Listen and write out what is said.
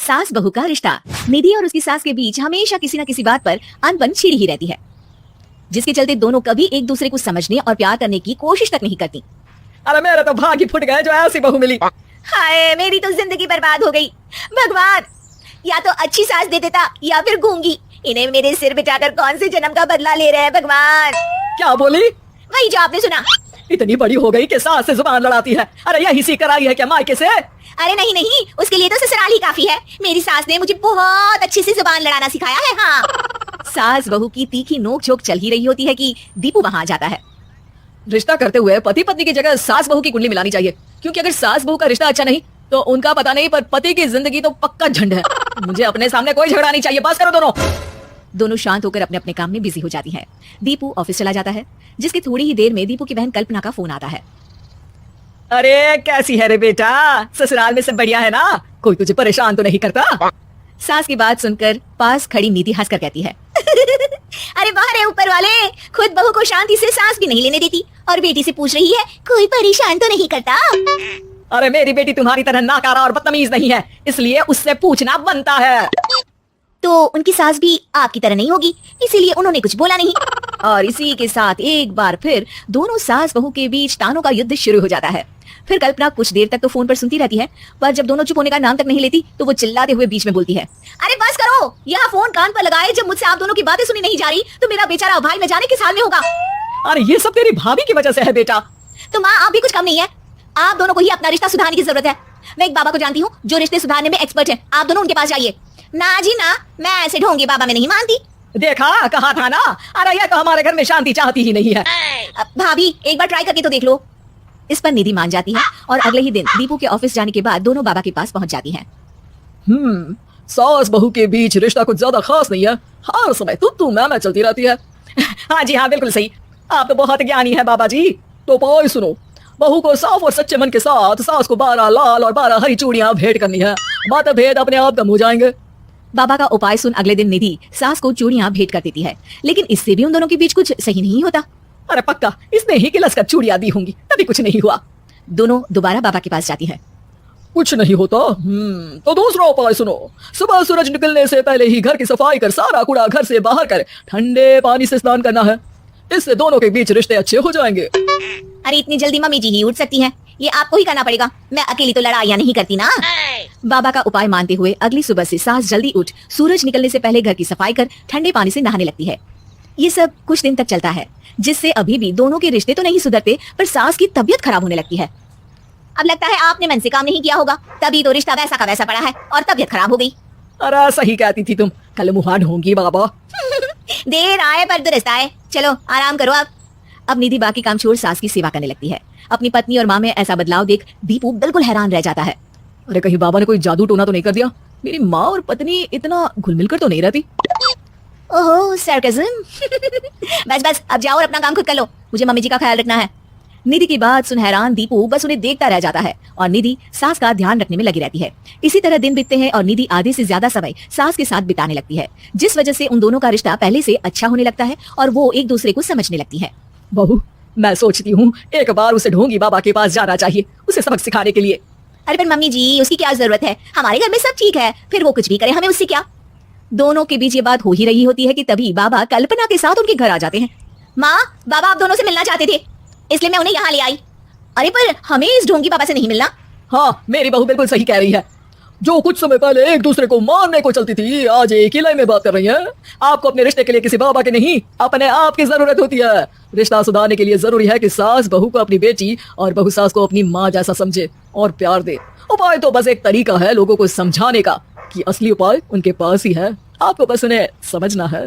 सास बहू का रिश्ता। निधि और उसकी सास के बीच हमेशा किसी न किसी बात पर अनबन छिड़ी ही रहती है, जिसके चलते दोनों कभी एक दूसरे को समझने और प्यार करने की कोशिश तक नहीं करती। अरे मेरे तो भाग ही फुट गए जो ऐसी बहू मिली। हाय, मेरी तो जिंदगी बर्बाद हो गई। भगवान, या तो अच्छी सास दे देता या फिर गूंगी। इन्हें मेरे सिर बिठाकर कौन से जन्म का बदला ले रहे हैं भगवान। क्या बोली? वही जो आपने सुना। इतनी बड़ी हो गई कि सास से जुबान लड़ाती है। अरे यही सीख कर आई है क्या मायके से? अरे नहीं नहीं, उसके लिए तो ससुराल ही काफी है। मेरी सास ने मुझे बहुत अच्छी से जुबान लड़ाना सिखाया है। हाँ। सास बहू की तीखी नोक झोंक चल ही रही होती है कि दीपू वहां आ जाता है। रिश्ता करते हुए पति पत्नी की जगह सास बहू की कुंडली मिलानी चाहिए, क्योंकि अगर सास बहू का रिश्ता अच्छा नहीं तो उनका पता नहीं, पर पति की जिंदगी तो पक्का झंड है। मुझे अपने सामने कोई झगड़ा नहीं चाहिए, बस करो दोनों। दोनों शांत होकर अपने अपने काम में बिजी हो जाती हैं। दीपू ऑफिस चला जाता है, जिसकी थोड़ी ही देर में दीपू की बहन कल्पना का फोन आता है। अरे कैसी है रे बेटा, ससुराल में सब बढ़िया है ना? कोई तुझे परेशान तो नहीं करता? सास की बात सुनकर पास खड़ी निधि हंसकर कहती है अरे बाहर है ऊपर वाले, खुद बहू को शांति से सांस भी नहीं लेने देती और बेटी से पूछ रही है कोई परेशान तो नहीं करता। अरे मेरी बेटी तुम्हारी तरह नाकारा और बदतमीज नहीं है, इसलिए उससे पूछना बनता है। तो उनकी सास भी आपकी तरह नहीं होगी, इसीलिए उन्होंने कुछ बोला नहीं। और इसी के साथ एक बार फिर दोनों सास बहू के बीच तानों का युद्ध शुरू हो जाता है। फिर कल्पना कुछ देर तक तो फोन पर सुनती रहती है, पर जब दोनों चुप होने का नाम तक नहीं लेती तो वो चिल्लाते हुए बीच में बोलती है, अरे बस करो, यह फोन कान पर लगाए। जब मुझसे आप दोनों की बातें सुनी नहीं जा रही तो मेरा बेचारा भाई न जाने किस हाल में होगा। अरे ये सब तेरी भाभी की वजह से है बेटा। तो माँ, आप भी कुछ कम नहीं है। आप दोनों को ही अपना रिश्ता सुधारने की जरूरत है। मैं एक बाबा को जानती हूँ जो रिश्ते सुधारने में एक्सपर्ट है। आप दोनों उनके पास जाइए। ना जी ना, मैं ऐसे ढोंगी बाबा में नहीं मानती। देखा, कहा था ना। अरे ये तो हमारे घर में शांति चाहती ही नहीं है। भाभी एक बार ट्राई करके तो देख लो। इस पर निधि मान जाती है और अगले ही दिन दीपू के ऑफिस जाने के बाद दोनों बाबा के पास पहुंच जाती हैं। सास बहू के बीच रिश्ता कुछ ज्यादा खास नहीं है, हर समय तू मैं चलती रहती है। हाँ जी हाँ, बिल्कुल सही। आप तो बहुत ज्ञानी है बाबा जी। तो पाओ सुनो, बहू को साफ और सच्चे मन के साथ सास को 12 लाल और 12 हरी चूड़ियां भेंट करनी है। मतभेद अपने आप कम हो जाएंगे। बाबा का उपाय सुन अगले दिन निधि सास को चूड़ियां भेंट कर देती है, लेकिन इससे भी उन दोनों के बीच कुछ सही नहीं होता। अरे पक्का इसने ही गिलस कर चूड़ियां दी होंगी, तभी कुछ नहीं हुआ। दोनों दोबारा बाबा के पास जाती है। कुछ नहीं होता। तो दूसरा उपाय सुनो, सुबह सूरज निकलने से पहले ही घर की सफाई कर सारा कूड़ा घर से बाहर कर ठंडे पानी से स्नान करना है। इससे दोनों के बीच रिश्ते अच्छे हो जाएंगे। अरे इतनी जल्दी मम्मी जी ही उठ सकती हैं, ये आपको ही करना पड़ेगा। मैं अकेली तो लड़ाइयाँ नहीं करती ना। बाबा का उपाय मानते हुए अगली सुबह से सास जल्दी उठ सूरज निकलने से पहले घर की सफाई कर ठंडे पानी से नहाने लगती है। ये सब कुछ दिन तक चलता है, जिससे अभी भी दोनों के रिश्ते तो नहीं सुधरते, पर सास की तबीयत खराब होने लगती है। अब लगता है आपने मन से काम नहीं किया होगा, तभी तो रिश्ता वैसा का वैसा पड़ा है और तबीयत खराब हो गई। अरे सही कहती थी तुम, कल मुहां ढोंगी बाबा। देर आए पर दुरुस्त आए। चलो आराम करो आप। अब निधि बाकी काम छोड़ सास की सेवा करने लगती है। अपनी पत्नी और माँ में ऐसा बदलाव देख दीपू बिल्कुल हैरान रह जाता है। अरे कहीं बाबा ने कोई जादू टोना तो नहीं कर दिया? मेरी माँ और पत्नी इतना घुल मिलकर तो नहीं रहती। ओहो सरकज़म। बस बस अब जाओ और अपना काम खुद कर लो, मुझे मम्मी जी का ख्याल रखना है। निधि की बात सुन हैरान दीपू बस उन्हें देखता रह जाता है और निधि सास का ध्यान रखने में लगी रहती है। इसी तरह दिन बीतते हैं और निधि आधे से ज्यादा समय सास के साथ बिताने लगती है, जिस वजह से उन दोनों का रिश्ता पहले से अच्छा होने लगता है और वो एक दूसरे को समझने लगती है। बहू, मैं सोचती हूँ एक बार उसे ढोंगी बाबा के पास जाना चाहिए, उसे सबक सिखाने के लिए। अरे पर मम्मी जी, उसकी क्या जरूरत है? हमारे घर में सब ठीक है, फिर वो कुछ भी करे, हमें उससे क्या। दोनों के बीच ये बात हो ही रही होती है कि तभी बाबा कल्पना के साथ उनके घर आ जाते हैं। माँ, बाबा आप दोनों से मिलना चाहते थे, इसलिए मैं उन्हें यहाँ ले आई। अरे पर हमें इस ढोंगी बाबा से नहीं मिलना। हाँ, मेरी बहू बिल्कुल सही कह रही है। जो कुछ समय पहले एक दूसरे को मारने को चलती थी, आज एक ही लय में बात कर रही है। आपको अपने रिश्ते के लिए किसी बाबा के नहीं, अपने आप की जरूरत होती है। रिश्ता सुधारने के लिए जरूरी है कि सास बहू को अपनी बेटी और बहू सास को अपनी माँ जैसा समझे और प्यार दे। उपाय तो बस एक तरीका है लोगों को समझाने का कि असली उपाय उनके पास ही है, आपको बस उन्हें समझना है।